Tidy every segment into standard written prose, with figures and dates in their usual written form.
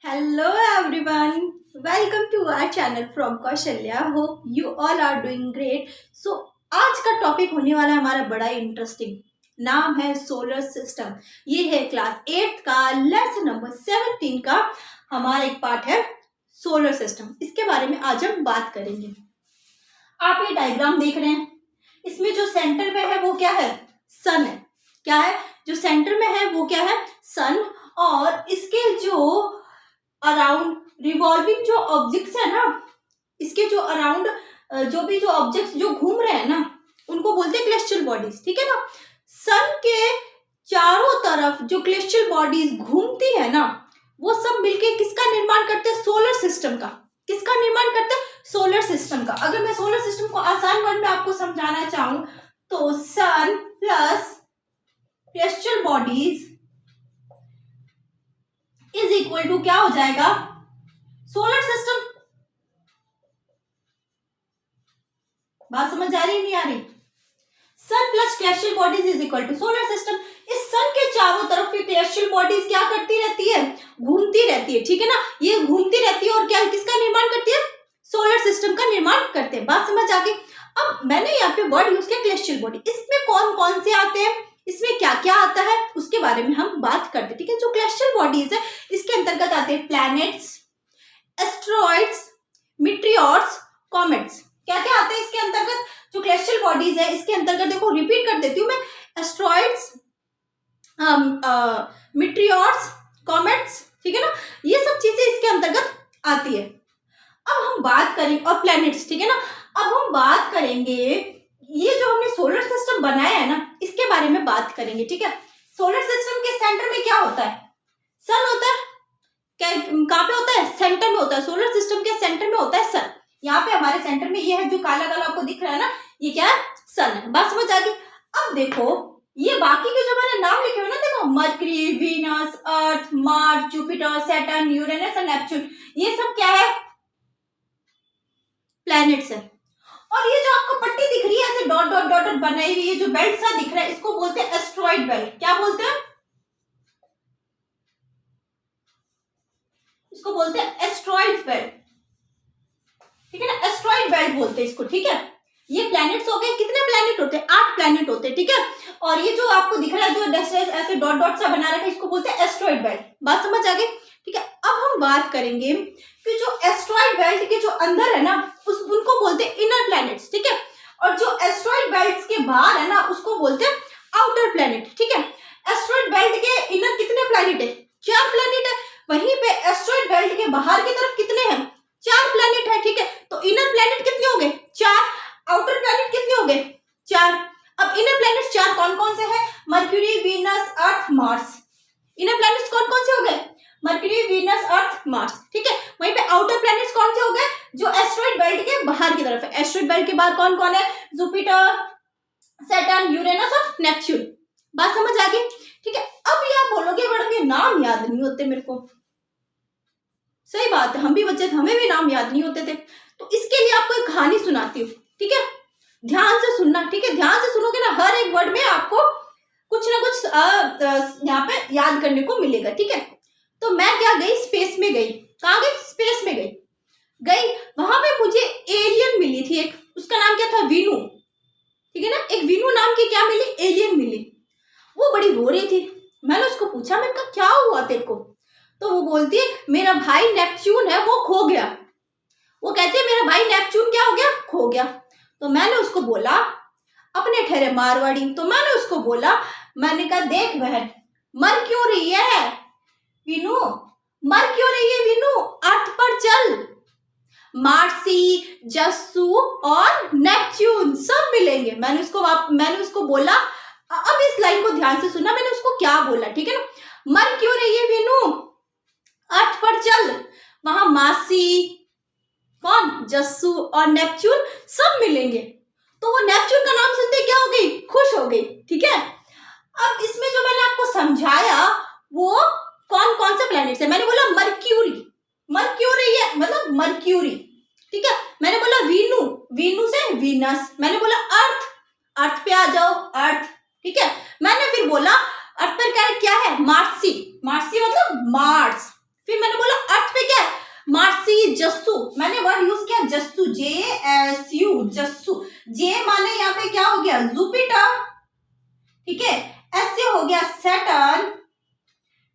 Hello everyone, welcome to our channel from Kaushalya. Hope you all are doing great. So आज का topic होने वाला है हमारा बड़ा इंटरेस्टिंग. नाम है सोलर सिस्टम. ये है क्लास 8 का लेसन नंबर 17 का हमारा एक पार्ट है सोलर सिस्टम. इसके बारे में आज हम बात करेंगे. आप ये डायग्राम देख रहे हैं, इसमें जो सेंटर में है वो क्या है? सन है. क्या है? जो सेंटर में है वो क्या है? सन. और इसके जो अराउंड रिवॉल्विंग जो ऑब्जेक्ट्स है ना, इसके जो अराउंड जो ऑब्जेक्ट्स जो घूम रहे हैं ना, उनको बोलते हैं क्लेस्टियल बॉडीज. ठीक है ना. सन के चारों तरफ जो क्लेस्टियल बॉडीज घूमती है ना, वो सब मिलके किसका निर्माण करते हैं? सोलर सिस्टम का. किसका निर्माण करते हैं? सोलर सिस्टम का. अगर मैं सोलर सिस्टम को आसान वर्ड में आपको समझाना चाहूं तो sun plus celestial bodies is equal to क्या हो जाएगा? Solar system. बात समझ आ रही है नहीं आ रही? Sun plus celestial bodies is equal to solar system. इस सन के चारों तरफ ये क्लेस्टियल बॉडीज क्या करती रहती है? घूमती रहती है. ठीक है ना. ये घूमती रहती है और क्या किसका निर्माण करती है? सोलर सिस्टम का निर्माण करते हैं. बात समझ आ गई? अब मैंने यहाँ पे वर्ड यूज किया क्लेस्टियल बॉडी. इसमें कौन कौन से आते हैं, इसमें क्या क्या आता है, उसके बारे में हम बात करते हैं. ठीक है. जो क्लेस्टियल बॉडीज है इसके अंतर्गत आते हैं प्लैनेट्स, एस्ट्रॉइड्स, मीटियोर्स, कॉमेट्स. क्या क्या आते हैं इसके अंतर्गत? जो क्लेस्टियल बॉडीज है इसके अंतर्गत देखो, रिपीट कर देती हूँ मैं. Asteroids, meteors, comets. ठीक है ना. ये सब चीजें इसके अंतर्गत आती है. अब हम बात करें, और प्लैनेट्स. ठीक है ना. अब हम बात करेंगे ये जो हमने सोलर सिस्टम बनाया है ना, इसके बारे में बात करेंगे. ठीक है. सोलर सिस्टम के सेंटर में क्या होता है? सन होता है. कहाँ पे होता है? सेंटर में होता है. सोलर सिस्टम के सेंटर में होता है सन. यहाँ पे हमारे सेंटर में ये है जो काला काला आपको दिख रहा है ना, ये क्या है? सन है. बात समझ आ गई? अब देखो ये बाकी के जो मैंने नाम लिखे हुए ना, देखो मरकरी, वीनस, अर्थ, मार्स, जुपिटर, सैटर्न, यूरेनस और नेपच्यून, ये सब क्या है? प्लैनेट्स है. और ये जो आपको पट्टी दिख रही है ऐसे डॉट डॉट डॉट बनाई हुई, ये जो बेल्ट सा दिख रहा है, इसको बोलते हैं एस्ट्रॉइड बेल्ट. क्या बोलते हैं? इसको बोलते हैं एस्ट्रॉइड बेल्ट. ठीक है ना. एस्ट्रॉइड बेल्ट बोलते हैं इसको. ठीक है. ये प्लैनेट्स हो गए. कितने प्लैनेट होते हैं? 8 प्लैनेट होते हैं. ठीक है. और ये जो आपको दिख रहा है जो ऐसे डॉट डॉट सा बना रखा है, इसको बोलते हैं एस्ट्रॉइड बेल्ट. बात समझ आ गई? ठीक है. अब हम बात करेंगे कि जो एस्ट्रॉइड बेल्ट के जो अंदर है ना, उनको बोलते हैं इनर प्लैनेट्स. ठीक है. और जो एस्ट्रॉइड बेल्ट के बाहर है ना, उसको बोलते हैं आउटर प्लैनेट. ठीक है. एस्ट्रॉइड बेल्ट के इनर कितने प्लैनेट है? 4 प्लैनेट है. वहीं पे एस्ट्रॉइड बेल्ट के बाहर की तरफ कितने हैं? 4 प्लैनेट है. ठीक है. तो इनर प्लैनेट कितने हो गए? 4. आउटर प्लैनेट कितने हो गए? 4. अब इनर प्लैनेट्स 4 कौन कौन से हैं? मर्क्यूरी, वीनस, अर्थ, मार्स. इनर प्लैनेट्स कौन कौन से हो गए? मर्क्यूरी, वीनस, अर्थ, मार्स. ठीक है. वहीं पे आउटर प्लैनेट्स कौन से हो गए? जो एस्ट्रॉइड बेल्ट के बाहर की तरफ है. एस्ट्रॉइड बेल्ट के बाहर कौन कौन है? जुपिटर, सैटर्न, यूरेनस और नेपच्यून. बात समझ आ गई? ठीक है. अब ये आप बोलोगे मैडम ये नाम याद नहीं होते मेरे को. सही बात है, हम भी बच्चे थे, हमें भी नाम याद नहीं होते थे. तो इसके लिए आपको एक कहानी सुनाती हूँ. ठीक है. ध्यान से सुनना. ठीक है. ध्यान से सुनोगे ना, हर एक वर्ड में आपको कुछ ना कुछ यहाँ पे याद करने को मिलेगा. ठीक है. तो मैं क्या गई? स्पेस में गई. कहाँ गई? स्पेस में गई. वहां पे मुझे एलियन मिली थी एक. उसका नाम क्या था? वीनू. ठीक है ना. एक वीनू नाम की क्या मिली? एलियन मिली. वो बड़ी रो रही थी. मैंने उसको पूछा, मैंने कहा क्या हुआ तेरे को? तो वो बोलती है मेरा भाई नेपच्यून है वो खो गया. वो कहती है मेरा भाई नेपच्यून क्या हो गया? खो गया. तो मैंने उसको बोला, अपने ठहरे मारवाड़ी, तो मैंने उसको बोला, मैंने कहा देख बहन, मर क्यों रही है वीनू? मर क्यों रही है वीनू? अर्थ पर चल. मार्सी, जस्सू और नेपच्यून सब मिलेंगे. मैंने उसको बोला. अब इस लाइन को ध्यान से सुनना, मैंने उसको क्या बोला. ठीक है ना. मर क्यों रही है वीनू? अर्थ पर चल. वहां मासी, कौन? जस्सू और नेपच्यून सब मिलेंगे. तो वो नेपच्यून का नाम सुनते क्या हो गई? खुश हो गई. ठीक है. अब इसमें जो मैंने आपको समझाया वो कौन कौन से प्लैनेट्स है. मैंने बोला मर्क्यूरी. मर क्यों रही है मतलब मर्क्यूरी. ठीक है. मैंने बोला वीनू. वीनू से वीनस. मैंने बोला अर्थ. अर्थ पे आ जाओ. अर्थ. ठीक है. मैंने फिर बोला अर्थ पर क्या है? मार्सी. मार्सी मतलब मार्स. फिर मैंने बोला अर्थ मैंने वर्ड यूज किया जस्सू, JSU, जस्सू। जे माने यहाँ पे क्या हो गया, जुपिटर, ठीक है। एस से हो गया सैटर्न,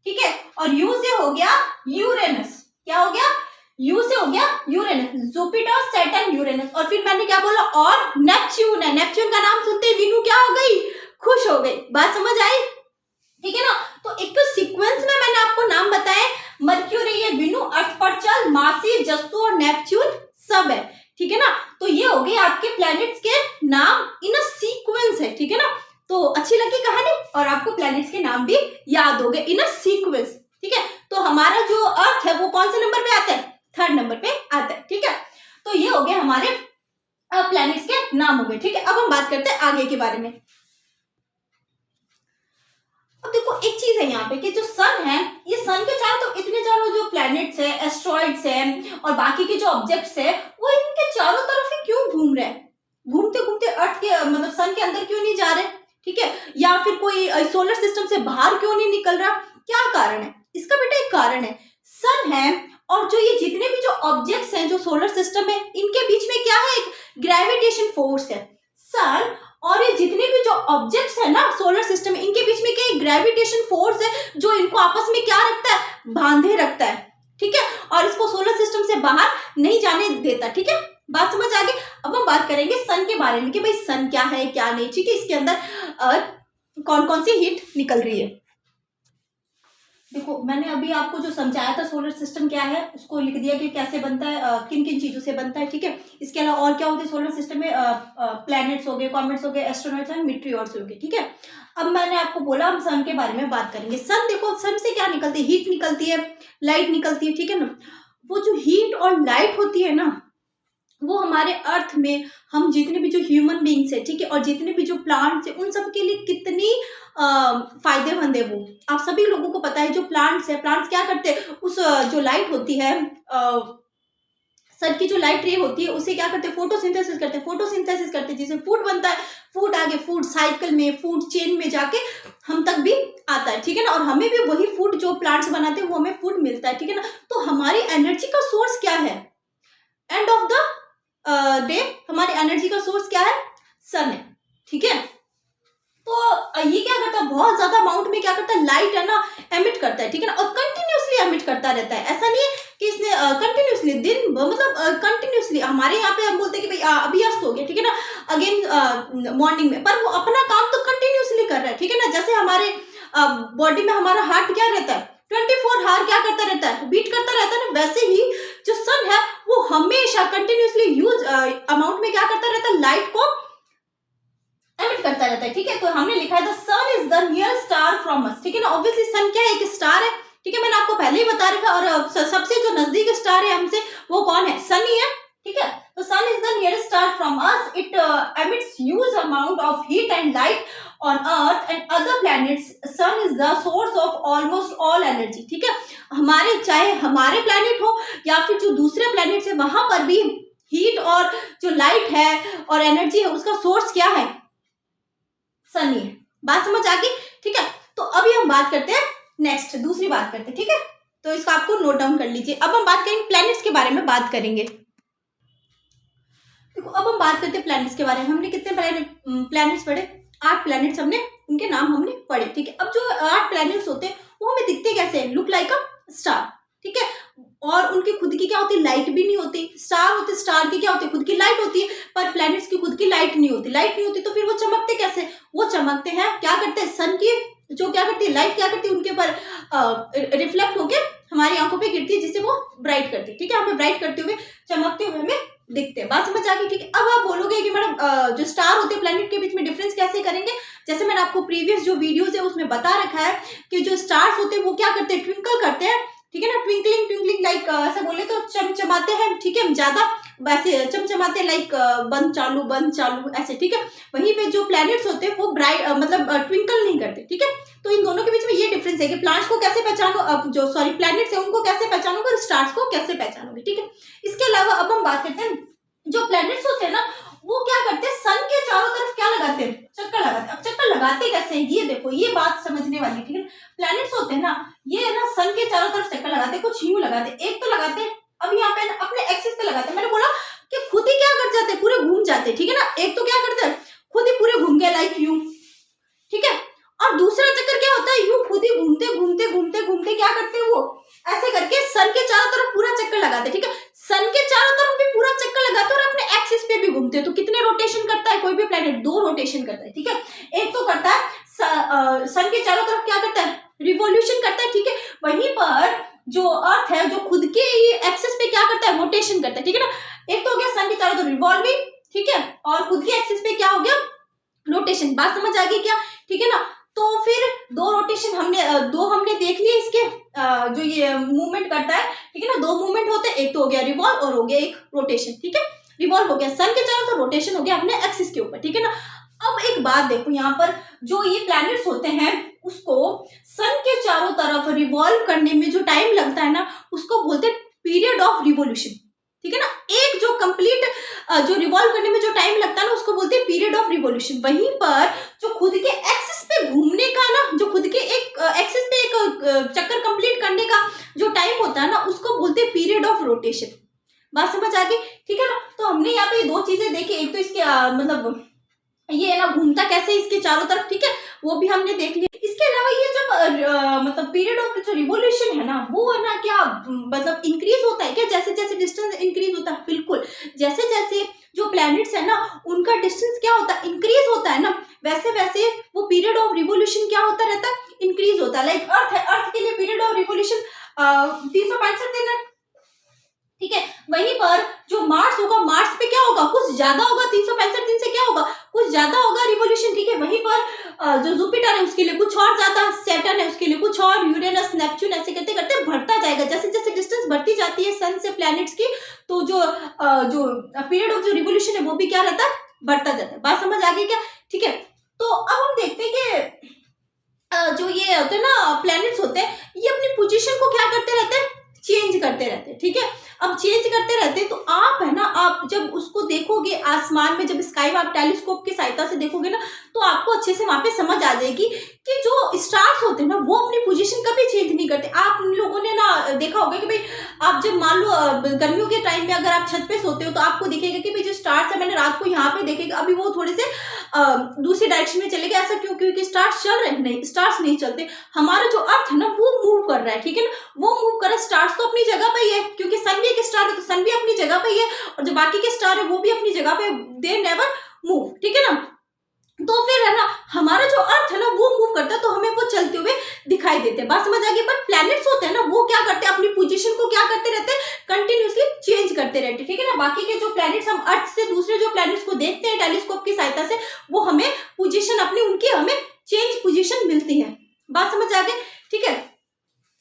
ठीक है, और यू से हो गया यूरेनस। क्या हो गया, यू से हो गया यूरेनस, जुपिटर, सैटर्न, यूरेनस। और फिर मैंने क्या बोला, और नेपच्यून है। नेपच्यून का नाम सुनते ही वीनू क्या हो गई, खुश हो गई। बात समझ आई, ठीक है ना। तो एक तो सीक्वेंस में मैंने आपको नाम बताए, मर्क्यूरी है, वीनू, अर्थ पर चल, मार्सी, जस्सू और नेपच्यून सब है, ठीक है ना। तो ये हो गए आपके प्लैनेट्स के नाम इन अ सीक्वेंस है, ठीक है ना। तो अच्छी लगी कहानी, और आपको प्लैनेट्स के नाम भी याद हो गए इन अ सीक्वेंस, ठीक है। तो हमारा जो अर्थ है वो कौन से नंबर पे आता है, 3rd नंबर पे आता है, ठीक है। तो ये हो गए हमारे प्लैनेट्स के नाम हो गए, ठीक है। अब हम बात करते हैं आगे के बारे में। अब देखो एक चीज है यहाँ पे कि जो सन है, ये सन के चारों तो इतने चारों जो प्लैनेट्स है, एस्ट्रॉइड्स है और बाकी के जो ऑब्जेक्ट्स है, वो इनके चारों तरफ ही क्यों घूम रहे हैं, घूमते घूमते अर्थ के मतलब सन के अंदर क्यों नहीं जा रहे, ठीक है, या फिर कोई सोलर सिस्टम से बाहर क्यों नहीं निकल रहा, क्या कारण है इसका? बेटा एक कारण है, सन है और जो ये जितने भी जो ऑब्जेक्ट्स हैं जो सोलर सिस्टम है, इनके बीच में क्या है, एक ग्रेविटेशन फोर्स है। सन और ये जितने भी जो ऑब्जेक्ट्स है ना सोलर सिस्टम में, इनके बीच में क्या एक ग्रेविटेशन फोर्स है जो इनको आपस में क्या रखता है, बांधे रखता है, ठीक है, और इसको सोलर सिस्टम से बाहर नहीं जाने देता, ठीक है। बात समझ आ गई। अब हम बात करेंगे सन के बारे में कि भाई सन क्या है क्या नहीं, ठीक है, इसके अंदर कौन कौन सी हीट निकल रही है। देखो मैंने अभी आपको जो समझाया था सोलर सिस्टम क्या है, उसको लिख दिया कि कैसे बनता है, किन किन चीजों से बनता है, ठीक है। इसके अलावा और क्या होते हैं सोलर सिस्टम में, प्लैनेट्स हो गए, कॉमेट्स हो गए, एस्ट्रोनॉट्स एंड मीटियोर्स हो गए, ठीक है। अब मैंने आपको बोला हम सन के बारे में बात करेंगे। सन देखो, सन से क्या निकलती है, हीट निकलती है, लाइट निकलती है, ठीक है ना। वो जो हीट और लाइट होती है ना, वो हमारे अर्थ में हम जितने भी जो ह्यूमन बींग्स है, ठीक है, और जितने भी जो प्लांट्स है, उन सब के लिए कितनी फायदेमंद है वो आप सभी लोगों को पता है। जो प्लांट्स है, प्लांट्स क्या करते हैं, उस जो लाइट होती है, सन की जो लाइट रे होती है, उसे क्या करते हैं, फोटोसिंथेसिस करते हैं, फोटोसिंथेसिस करते हैं जिससे फूड बनता है, फूड आगे फूड साइकिल में, फूड चेन में जाके हम तक भी आता है, ठीक है ना। और हमें भी वही फूड जो प्लांट्स बनाते हैं वो हमें फूड मिलता है, ठीक है ना। तो हमारी एनर्जी का सोर्स क्या है, एंड ऑफ द डे हमारी एनर्जी का सोर्स क्या है, सन है, ठीक है। तो ये क्या करता है, बहुत ज्यादा अमाउंट में क्या करता है, लाइट है ना एमिट करता है, ठीक है ना, और कंटिन्यूअसली एमिट करता रहता है। ऐसा नहीं है कि इसने कंटिन्यूअसली दिन मतलब कंटिन्यूअसली, हमारे यहाँ पे हम बोलते हैं कि भाई अभी अस्त हो गया, ठीक है ना, अगेन मॉर्निंग में, पर वो अपना काम तो कंटिन्यूअसली कर रहा है, ठीक है ना। जैसे हमारे बॉडी में हमारा हार्ट क्या रहता है, 24 आवर क्या करता रहता है, बीट करता रहता है ना, वैसे ही जो सन है वो हमेशा कंटिन्यूअसली ह्यूज अमाउंट में क्या करता रहता है, लाइट को एमिट करता रहता है, ठीक है। तो हमने लिखा है the sun is the near star from us, ठीक है ना। ऑब्वियसली सन क्या है, एक स्टार है, ठीक है, मैंने आपको पहले ही बता रखा। और सबसे जो नजदीक स्टार है हमसे वो कौन है, सन ही है, ठीक है। तो sun is the nearest star from us, it emits huge amount of heat and light on earth and other planets. sun is the source of almost all energy, ठीक है। हमारे चाहे हमारे प्लैनेट हो या फिर जो दूसरे प्लैनेट है, वहां पर भी हीट और जो लाइट है और एनर्जी है उसका सोर्स क्या है, सन ही है। बात समझ आ गई, ठीक है। तो अभी हम बात करते हैं नेक्स्ट, दूसरी बात करते हैं, ठीक है। तो इसको आपको नोट डाउन कर लीजिए। अब हम बात करेंगे प्लैनेट्स के बारे में बात करेंगे। देखो अब हम बात करते हैं प्लैनेट्स के बारे में। हमने कितने प्लैनेट्स पढ़े, 8 प्लैनेट्स हमने, उनके नाम हमने पढ़े, ठीक है। अब जो 8 प्लैनेट्स होते हैं वो हमें दिखते कैसे हैं, लुक लाइक अ स्टार, ठीक है। और उनकी खुद की क्या होती है, लाइट भी नहीं होती। स्टार होते, स्टार की क्या होती है, खुद की लाइट होती है, पर प्लैनेट्स की खुद की लाइट नहीं होती। लाइट नहीं होती तो फिर वो चमकते कैसे, वो चमकते हैं क्या करते हैं, सन की जो क्या करती है, लाइट क्या करती है, उनके ऊपर रिफ्लेक्ट होके हमारी आंखों पे गिरती है, जिससे वो ब्राइट करती है, ठीक है। हमें ब्राइट करते हुए, चमकते हुए हमें दिखते हैं। बात समझ आ गई, ठीक है। अब आप बोलोगे कि मैडम जो स्टार होते हैं प्लैनेट के बीच में डिफरेंस कैसे करेंगे। जैसे मैंने आपको प्रीवियस जो वीडियोस है उसमें बता रखा है कि जो स्टार्स होते हैं वो क्या करते हैं, ट्विंकल करते हैं, ठीक है ना। ट्विंकलिंग ट्विंकलिंग लाइक ऐसा बोले तो चमचमाते हैं, ठीक है, ज्यादा वैसे चमचमाते लाइक बंद चालू ऐसे, ठीक है। वहीं पे जो प्लैनेट्स होते हैं वो ब्राइट मतलब ट्विंकल नहीं करते, ठीक है। तो इन दोनों के बीच में ये डिफरेंस है कि प्लांट्स को कैसे पहचानो, जो सॉरी प्लैनेट्स है उनको कैसे पहचानोगे और स्टार्स को कैसे पहचानोगे, ठीक है। इसके अलावा अब हम बात करते हैं जो प्लैनेट्स होते हैं ना, वो क्या करते हैं, सन के चारों तरफ क्या लगाते हैं, चक्कर लगाते हैं। अब चक्कर लगाते कैसे हैं, ये देखो, ये बात समझने वाली, ठीक है। प्लैनेट्स होते हैं ना, ये ना सन के चारों तरफ चक्कर लगाते हैं, कुछ यूं लगाते हैं। एक तो लगाते हैं, अब यहाँ पे अपने एक्सिस लगाते हैं। मैंने बोला कि खुद ही क्या कर जाते हैं, पूरे घूम जाते हैं, ठीक है ना। एक तो क्या करते हैं, खुद ही पूरे घूम गए लाइक यूं, ठीक है। और दूसरा चक्कर क्या होता है, यूं खुद ही घूमते घूमते घूमते घूमते क्या करते हैं, वो ऐसे करके सन के चारों तरफ पूरा चक्कर लगाते हैं, ठीक है। सन के चारों तरफ भी पूरा चक्कर लगाते हैं और अपने एक्सिस पे भी घूमते हैं। तो कितने रोटेशन करता है कोई भी प्लेनेट, 2 रोटेशन करता है, ठीक है। एक तो करता है सन के चारों तरफ क्या करता है, रिवॉल्यूशन करता है, ठीक है। वहीं पर जो अर्थ है, जो खुद के एक्सिस पे क्या करता है, रोटेशन करता है, ठीक है ना। एक तो हो गया सन के चारों तरफ रिवॉल्विंग, ठीक है, और खुद के एक्सिस पे क्या हो गया, रोटेशन। बात समझ आ गई क्या, ठीक है ना। तो फिर 2 रोटेशन हमने देख लिए इसके, जो ये मूवमेंट करता है, ठीक है ना। 2 मूवमेंट होते हैं, एक तो हो गया रिवॉल्व और हो गया एक रोटेशन, ठीक है। रिवॉल्व हो गया सन के चारों तरफ, रोटेशन हो गया अपने एक्सिस के ऊपर, ठीक है ना। अब एक बात देखो, यहाँ पर जो ये प्लैनेट्स होते हैं उसको सन के चारों तरफ रिवॉल्व करने में जो टाइम लगता है ना, उसको बोलते हैं पीरियड ऑफ रिवोल्यूशन, ठीक है ना। एक जो कंप्लीट जो रिवॉल्व करने में जो टाइम लगता है ना, उसको बोलते हैं पीरियड ऑफ रिवोल्यूशन। वहीं पर जो खुद के एक्सिस पे घूमने का ना, जो खुद के एक एक्सिस पे एक चक्कर कंप्लीट करने का जो टाइम होता है ना, उसको बोलते हैं पीरियड ऑफ रोटेशन। बात समझ आ गई, ठीक है ना। तो हमने यहाँ पे 2 चीजें देखी, एक तो इसके मतलब ये है ना घूमता कैसे इसके चारों तरफ, ठीक है, वो भी हमने देख लिया। इसके अलावा ये जब मतलब पीरियड ऑफ जो रिवोल्यूशन है ना, वो है ना क्या मतलब इंक्रीज होता है क्या, जैसे जैसे डिस्टेंस इंक्रीज होता है, बिल्कुल जैसे जैसे जो प्लैनेट्स है ना उनका डिस्टेंस क्या होता है, इंक्रीज होता है ना, वैसे वैसे वो पीरियड ऑफ रिवोल्यूशन क्या होता रहता है, इंक्रीज होता है। लाइक अर्थ है, अर्थ के लिए पीरियड ऑफ रिवोल्यूशन 365 दिन है, ठीक है। वहीं पर जो मार्स होगा, मार्स पे क्या होगा, कुछ ज्यादा होगा, 365 दिन से क्या होगा, कुछ ज्यादा होगा रिवोल्यूशन, ठीक है। वहीं पर जो जुपिटर है उसके लिए कुछ और ज्यादा, सैटर्न है उसके लिए कुछ और, यूरेनस, नेपच्यून, ऐसे करते करते बढ़ता जाएगा। जैसे जैसे डिस्टेंस बढ़ती जाती है सन से प्लैनेट्स की, तो जो पीरियड ऑफ जो रिवोल्यूशन है वो भी क्या रहता है, बढ़ता जाता है। बात समझ आ गई क्या, ठीक है। तो अब हम देखते हैं कि जो ये होते हैं ना प्लैनेट्स होते हैं, ये अपनी पोजीशन को क्या करते रहते हैं, चेंज करते रहते हैं, ठीक है। अब चेंज करते रहते हैं तो आप है ना, आप जब उसको देखोगे आसमान में, जब स्काई में आप टेलीस्कोप की सहायता से देखोगे ना, तो आपको अच्छे से वहां पे समझ आ जाएगी कि जो स्टार्स होते हैं ना वो अपनी पोजीशन कभी चेंज नहीं करते। आप लोगों ने ना देखा होगा कि भाई आप जब मान लो गर्मियों के टाइम में अगर आप छत पे सोते हो तो आपको दिखेगा कि भाई जो स्टार्स है, मैंने रात को यहाँ पे देखेगा, अभी वो थोड़े से दूसरी डायरेक्शन में चले गए। ऐसा क्यों, क्योंकि स्टार्स चल रहे हैं, नहीं स्टार्स नहीं चलते। हमारा जो अर्थ है ना वो मूव कर रहा है, ठीक है ना, वो मूव कर रहा है। स्टार्स तो अपनी जगह पे ही है, क्योंकि सन भी एक स्टार है तो सन भी अपनी जगह पे ही है, और जो बाकी के स्टार है वो भी अपनी जगह पे, दे नेवर मूव, ठीक है ना। तो फिर है ना हमारा जो अर्थ है ना वो मूव करता है, तो हमें वो चलते हुए दिखाई देते हैं। बात समझ आ गई। बट प्लैनेट्स होते हैं ना वो क्या करते हैं, अपनी पोजीशन को क्या करते रहते हैं, कंटिन्यूअसली चेंज करते रहते हैं, ठीक है ना। बाकी के जो प्लैनेट्स हम अर्थ से दूसरे जो प्लैनेट्स को देखते हैं टेलीस्कोप की सहायता से, वो हमें पोजीशन अपनी उनकी हमें चेंज पोजीशन मिलती है। बात समझ आ गई, ठीक है।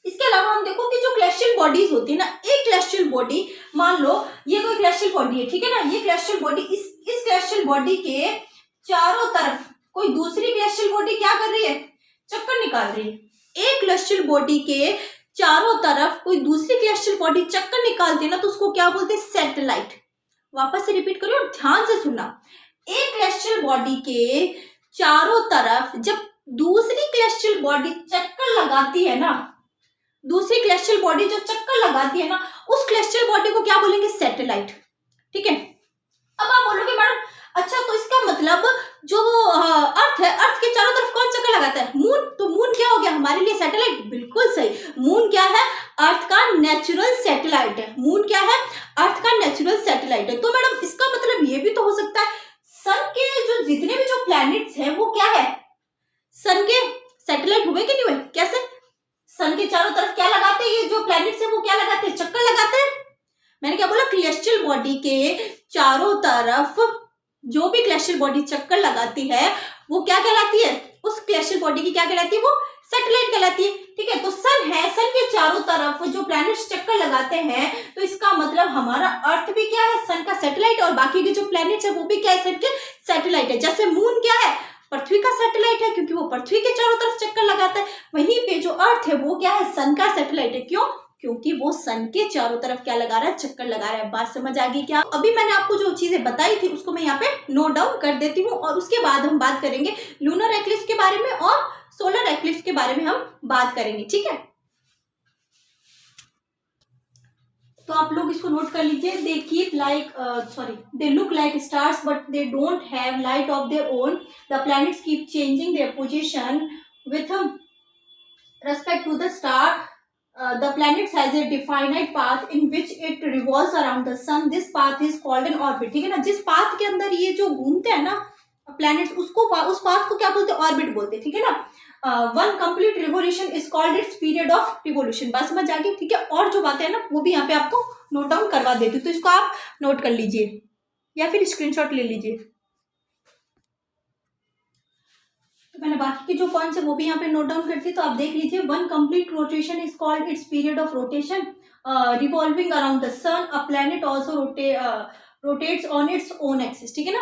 इसके अलावा हम देखो कि जो क्लेस्टियल बॉडीज होती है ना, एक क्लेस्टियल बॉडी, मान लो ये कोई क्लेस्टियल बॉडी है, ठीक है ना, ये क्लेस्टियल बॉडी, इस क्लेस्टियल बॉडी के चारों तरफ कोई दूसरी क्लेस्टियल बॉडी क्या कर रही है, चक्कर निकाल रही है। एक क्लेस्टियल बॉडी के चारों तरफ कोई दूसरी क्लेस्टियल बॉडी चक्कर निकालती है ना, तो उसको क्या बोलते हैं, सैटेलाइट। वापस से रिपीट करो और ध्यान से सुनना। एक क्लेस्टियल बॉडी के चारों तरफ जब दूसरी क्लेस्टियल बॉडी चक्कर लगाती है ना, दूसरी क्लेस्टियल बॉडी जो चक्कर लगाती है ना, उस क्लेस्टियल बॉडी को क्या बोलेंगे, सैटेलाइट, ठीक है। अब आप बोलोगे मैडम अच्छा तो इसका मतलब जो अर्थ है, अर्थ के चारों तरफ कौन चक्कर लगाता है, मून। तो मून क्या हो गया हमारे लिए, सैटेलाइट। बिल्कुल सही, मून क्या है, अर्थ का नेचुरल सैटेलाइट है। मून क्या है, अर्थ का नेचुरल सैटेलाइट है। तो मैडम इसका मतलब ये भी तो हो सकता है सन के जो जितने भी जो प्लैनेट्स हैं वो क्या है, सन के सैटेलाइट हुए कि नहीं हुए, कैसे, सन के चारों तरफ क्या लगाते हैं, ये जो प्लैनेट्स हैं वो क्या लगाते हैं, चक्कर लगाते हैं। मैंने क्या बोला, क्लेस्टियल बॉडी के चारों तरफ जो भी क्लेस्टियल बॉडी चक्कर लगाती है वो क्या कहलाती है, उस क्लेस्टियल बॉडी की क्या कहलाती है, वो सैटेलाइट कहलाती है, ठीक है। तो सन है, सन के चारों तरफ जो प्लैनेट्स चक्कर लगाते हैं, तो इसका मतलब हमारा अर्थ भी क्या है, सन का सैटेलाइट, और बाकी के जो प्लैनेट्स है वो भी क्या है, सन के सैटेलाइट है। जैसे मून क्या है, पृथ्वी का सैटेलाइट है, क्योंकि वो पृथ्वी के चारों तरफ चक्कर लगाता है। वहीं पे जो अर्थ है वो क्या है, सन का सैटेलाइट है। क्यों, क्योंकि वो सन के चारों तरफ क्या लगा रहा है, चक्कर लगा रहा है। बात समझ आ गई क्या। अभी मैंने आपको जो चीजें बताई थी उसको मैं यहाँ पे नोट डाउन कर देती हूँ, और उसके बाद हम बात करेंगे लूनर एक्लिप्स के बारे में और सोलर एक्लिप्स के बारे में हम बात करेंगे, ठीक है। तो आप लोग इसको नोट कर लीजिए। They keep like they look like stars but they don't have light of their own. The planets keep changing their position with respect to the star. The planets has a definite path in which it revolves around the sun. This path is called an orbit. ठीक है ना, जिस path के अंदर ये जो घूमते हैं ना प्लैनेट्स, उसको उस पाथ को क्या बोलते हैं? ऑर्बिट बोलते हैं। ठीक है ना। One complete revolution is called its period of revolution. बात समझ आ गई? ठीक है। और जो बातें हैं ना वो भी यहाँ पे आपको नोट डाउन करवा देती हूँ, तो इसको आप नोट कर लीजिए या फिर स्क्रीनशॉट ले लीजिए। मैंने बाकी के जो पॉइंट्स है वो भी यहाँ पे नोट डाउन करती, तो आप देख लीजिए। One complete rotation is called its period of rotation revolving around the sun. A planet also rotates on its own axis. ठीक है ना,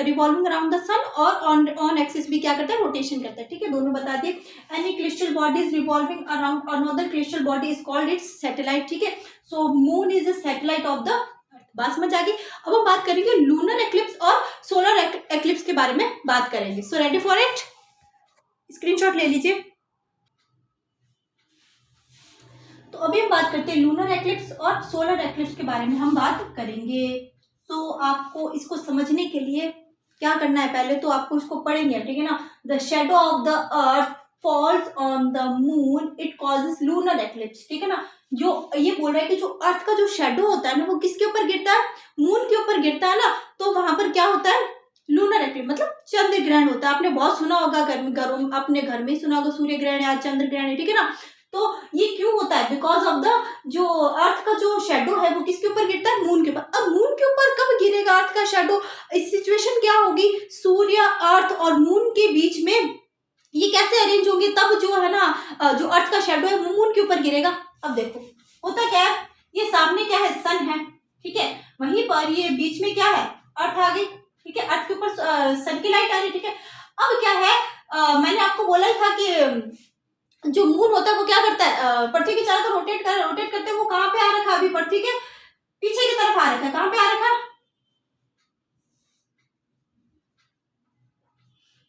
रिवॉल्विंग अराउंड द सन और ऑन एक्सिस भी क्या करता है? रोटेशन करता है। ठीक है, दोनों बता दिए। Any celestial body is revolving around another celestial body is called its satellite. ठीक है, so moon is a satellite of the. बात समझ आ गई? अब हम बात करेंगे लूनर एक्लिप्स और सोलर एक्लिप्स के बारे में बात करेंगे। So ready for it? Screenshot ले लीजिए। तो अभी हम बात करते हैं लूनर एक्लिप्स और सोलर एक्लिप्स के बारे में हम बात करेंगे। तो आपको इसको समझने के लिए क्या करना है? पहले तो आपको इसको पढ़ेंगे। ठीक है ना। The shadow of the earth falls on the moon, it causes lunar eclipse. ठीक है ना, जो ये बोल रहा है कि जो अर्थ का जो शेडो होता है ना वो किसके ऊपर गिरता है? मून के ऊपर गिरता है ना, तो वहां पर क्या होता है? लूनर एक्लिप्स मतलब चंद्र ग्रहण होता है। आपने बहुत सुना होगा, घरों अपने घर में ही सुना होगा, सूर्य ग्रहण या चंद्र ग्रहण है। ठीक है ना, तो ये क्यों होता है? बिकॉज ऑफ द जो अर्थ का जो शेडो है वो किसके ऊपर गिरता है? मून के ऊपर। अब मून के ऊपर कब गिरेगा अर्थ का शेडो? इस सिचुएशन क्या होगी? सूर्य, अर्थ और मून के बीच में ये कैसे अरेंज होंगे? तब जो है ना जो अर्थ का शेडो है वो मून के ऊपर गिरेगा। अब देखो होता क्या है, ये सामने क्या है? सन है। ठीक है, वहीं पर ये बीच में क्या है? अर्थ आ गई। ठीक है, अर्थ के ऊपर सन की लाइट आ रही है। ठीक है, अब क्या है, मैंने आपको बोला ही था कि जो मून होता है वो क्या करता है? पृथ्वी के चारों तरफ रोटेट करते हैं। वो कहाँ पे आ रखा है? अभी पृथ्वी के पीछे की तरफ आ रखा है। कहाँ पे आ रखा है?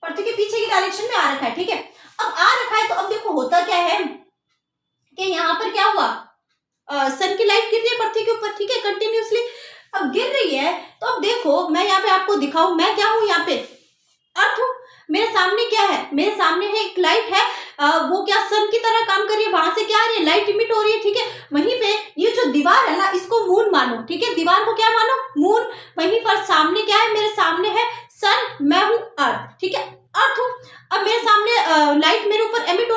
पृथ्वी के पीछे की डायरेक्शन में आ रखा है। ठीक है, अब आ रखा है तो अब देखो होता क्या है कि यहाँ पर क्या हुआ? सन की लाइट गिर रही है पृथ्वी के ऊपर। ठीक है, कंटिन्यूसली अब गिर रही है। तो अब देखो मैं यहाँ पे आपको दिखाऊं, मैं क्या हूं? यहाँ पे अर्थ हूं। मेरे सामने क्या है? मेरे सामने है एक लाइट है, वो क्या सन की तरह काम कर रही है। वहां से क्या आ रही है? लाइट इमिट हो रही है। ठीक है, वहीं पे ये जो दीवार है ना इसको मून मानो। ठीक है, दीवार को क्या मानो? मून। वहीं पर सामने क्या है? मेरे सामने है सन, मैं हूं अर्थ। ठीक है, अर्थ हूं। अब मेरे सामने लाइट मेरे ऊपर एमिट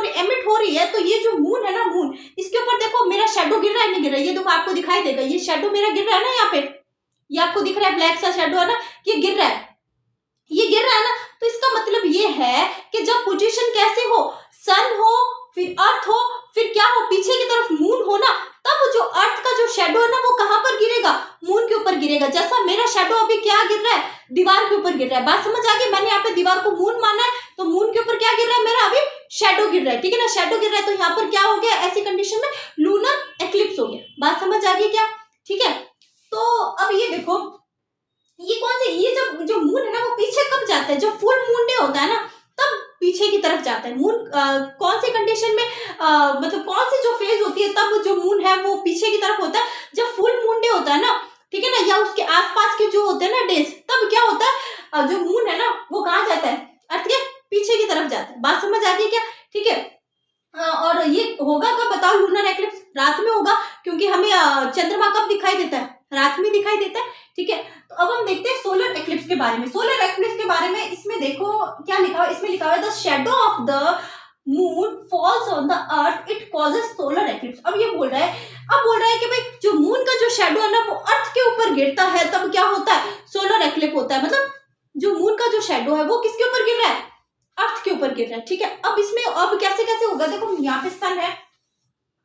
हो रही है, तो ये जो मून है ना, मून, इसके ऊपर देखो मेरा शेडो गिर रहा है नहीं गिर रहा है? ये देखो आपको दिखाई देगा, ये शेडो मेरा गिर रहा है ना, यहाँ पे ये आपको दिख रहा है ब्लैक सा शेडो है ना, ये गिर रहा है, ये गिर रहा है ना। तो इसका मतलब ये है कि जब पोजीशन कैसे हो? सन हो, फिर अर्थ हो, फिर क्या हो? पीछे की तरफ मून हो ना, तब जो अर्थ का जो शेडो है ना वो कहां पर गिरेगा? मून के ऊपर गिरेगा। जैसा मेरा शेडो अभी क्या गिर रहा है? दीवार के ऊपर गिर रहा है। बात समझ आ गई? मैंने यहाँ पे दीवार को मून माना है, तो मून के ऊपर क्या गिर रहा है? मेरा अभी शेडो गिर रहा है। ठीक है ना, शेडो गिर रहा है, तो यहाँ पर क्या हो गया? ऐसी कंडीशन में लूनर एक्लिप्स हो गया। बात समझ आ गई क्या? ठीक है, तो अब ये देखो, ये कौन से, ये जो मून है ना वो पीछे कब जाता है? जब फुल मून डे होता है ना तब पीछे की तरफ जाता है मून। कौन सी कंडीशन में, मतलब कौन सी जो फेज होती है तब जो मून है वो पीछे की तरफ होता है? जब फुल मून डे होता है ना, ठीक है ना, या उसके आसपास के जो होते हैं ना डेज, तब क्या होता है? जो मून है ना वो कहाँ जाता है? अर्थ के पीछे की तरफ जाता है। बात समझ आ गई क्या? ठीक है, और ये होगा कब बताओ? लूनर एक्लिप्स रात में होगा, क्योंकि हमें चंद्रमा कब दिखाई देता है? रात में दिखाई देता है। ठीक है, तो अब हम देखते हैं सोलर एक्लिप्स के बारे में। सोलर एक्लिप्स के बारे में इसमें देखो क्या लिखा हुआ है, इसमें लिखा हुआ है the shadow of the moon falls on the earth, it causes solar eclipse. अब ये बोल रहा है कि भाई जो मून का जो शेडो है ना वो अर्थ के ऊपर गिरता है, तब क्या होता है? सोलर एक्लिप्स होता है। मतलब जो मून का जो शेडो है वो किसके ऊपर गिर रहा है? अर्थ के ऊपर गिर रहा है। ठीक है, अब इसमें अब कैसे होगा? देखो यहाँ पे सन है,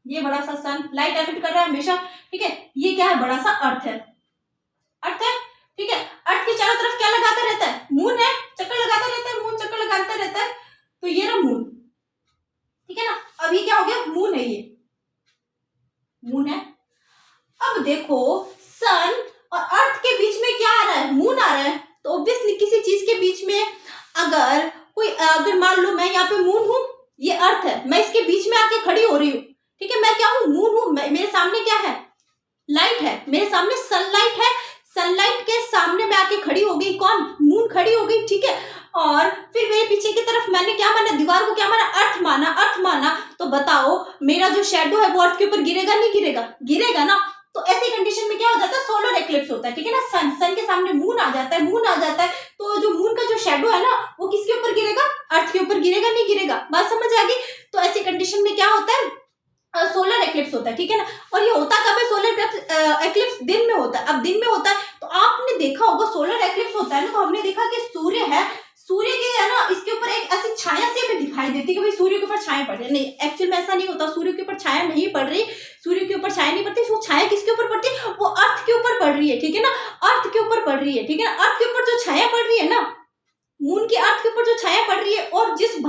ये बड़ा सा सन लाइट एमिट कर रहा है हमेशा। ठीक है, ये क्या है? बड़ा सा अर्थ है, अर्थ है। ठीक है, अर्थ के चारों तरफ क्या लगाता रहता है? मून है, चक्कर लगाता रहता है, मून चक्कर लगाता रहता है। तो ये रहा मून। ठीक है ना, अब ये क्या हो गया? मून है, ये मून है। अब देखो सन और अर्थ के बीच में क्या आ रहा है? मून आ रहा है। तो ऑब्वियसली किसी चीज के बीच में अगर मान लो मैं यहाँ पे मून हूं, ये अर्थ है, मैं इसके बीच में आके खड़ी हो रही हूँ। ठीक है, मैं क्या हूँ? मून हूँ। मेरे सामने क्या है? लाइट है, मेरे सामने सनलाइट है, सनलाइट के सामने मैं आके खड़ी हो गई, कौन, मून खड़ी हो गई, ठीक है। और फिर मेरे पीछे की तरफ मैंने क्या माना, दीवार को क्या माना, अर्थ माना, अर्थ माना। तो बताओ मेरा जो शेडो है वो अर्थ के ऊपर गिरेगा नहीं गिरेगा, गिरेगा ना। तो ऐसी कंडीशन में क्या हो जाता है, सोलर एक्लिप्स होता है, ठीक है ना। सन के सामने मून आ जाता है, मून आ जाता है, तो जो मून का जो शेडो है ना वो किसके ऊपर गिरेगा, अर्थ के ऊपर गिरेगा नहीं गिरेगा, बात समझ आ गई। तो ऐसी कंडीशन में क्या होता है, सोलर एक्लिप्स होता है, ठीक है ना। और ये होता कब है, सोलर एक्लिप्स दिन में होता है। अब दिन में होता है तो आपने देखा होगा सोलर एक्लिप्स होता है ना, तो हमने देखा कि सूर्य है, सूर्य के है ना इसके ऊपर एक ऐसी छाया सी हमें दिखाई देती है कि भाई सूर्य के ऊपर छाया पड़ रही है। नहीं, एक्चुअल में ऐसा नहीं होता, सूर्य के ऊपर छाया नहीं पड़ रही, सूर्य के ऊपर छाया नहीं पड़ती, वो छाया किसके ऊपर पड़ती है, वो अर्थ के ऊपर पड़ रही है, ठीक है ना, अर्थ के ऊपर पड़ रही है, ठीक है ना। अर्थ के ऊपर जो छाया पड़ रही है ना, मून की अर्थ के ऊपर जो छाया पड़ रही है, और जिस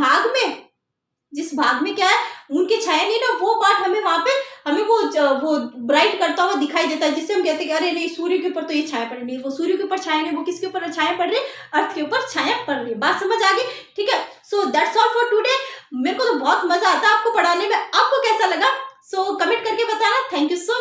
भाग में क्या है, मून की छाया नहीं ना, वो पार्ट हमें वहां पे हमें वो ब्राइट करता हुआ दिखाई देता है, जिससे हम कहते हैं कि अरे नहीं सूर्य के ऊपर तो ये छाया पड़ रही है, वो सूर्य के ऊपर छाया नहीं, वो किसके ऊपर छाया पड़ रही है, अर्थ के ऊपर छाया पड़ रही है। बात समझ आ गई, ठीक है। So that's all for today. मेरे को तो बहुत मजा आता है आपको पढ़ाने में, आपको कैसा लगा, सो कमेंट करके बताना। Thank you so